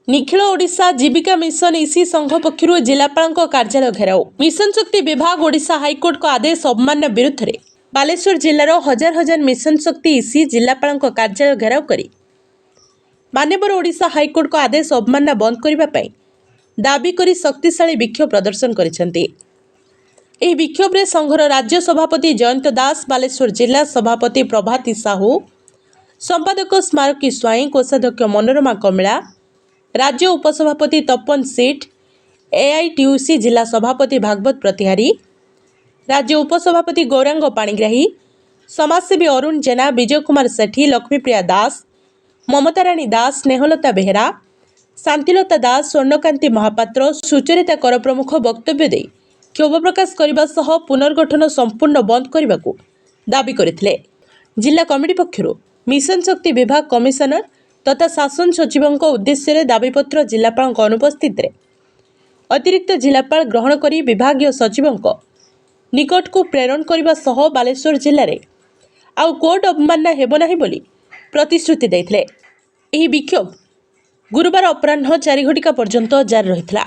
निखिल ओडिशा जीविका mission इसी संघ पक्षर जिलापाल कार्यालय घेराव। मिशन शक्ति विभाग ओडिशा हाइकोर्ट को आदेश अवमानना विरुद्ध में बालेश्वर जिलार हजार हजार मिशन शक्ति इसी जिलापाल कार्यालय घेराव कर माननीय ओडिशा हाइकोर्ट को आदेश अवमानना बंद करने दाबी कर शक्तिशाली विक्षोभ प्रदर्शन करिसेंती। एही विक्षोभ रे संघर राज्य सभापति जयंत दास, बालेश्वर जिला सभापति प्रभाती साहू, संपादक स्मारकी स्वाई, कोषाध्यक्ष मनोरमा कमिला, राज्य उपसभापति तपन सेठ, एआईटीयूसी जिला सभापति भागवत प्रतिहारी, राज्य उपसभापति गौरांग पाणिग्राही, समाजसेवी अरुण जेना, विजय कुमार सेठी, लक्ष्मीप्रिया दास, ममता राणी दास, स्नेहलता बेहेरा, शांतिलता दास, स्वर्णकांति महापात्र, सुचरिता कर प्रमुख वक्तव्य दे क्षोभ प्रकाश करने सह पुनर्गठन संपूर्ण बंद करने को दाबी करथिले। जिला कमिटी पक्षर मिशन शक्ति विभाग कमिशनर तथा शासन सचिव उद्देश्य दाबीपत्र जिलापाल अनुपस्थित अतिरिक्त जिलापाल ग्रहण कर विभागीय सचिव निकट को प्रेरण करने सह बालेश्वर जिले में आउ कोर्ट अवमानना हेब नाही बोली प्रतिश्रुति देथिले। एही विक्षोभ गुरुवार अपराह्न 4 घटिका पर्यंत जारी रहितला।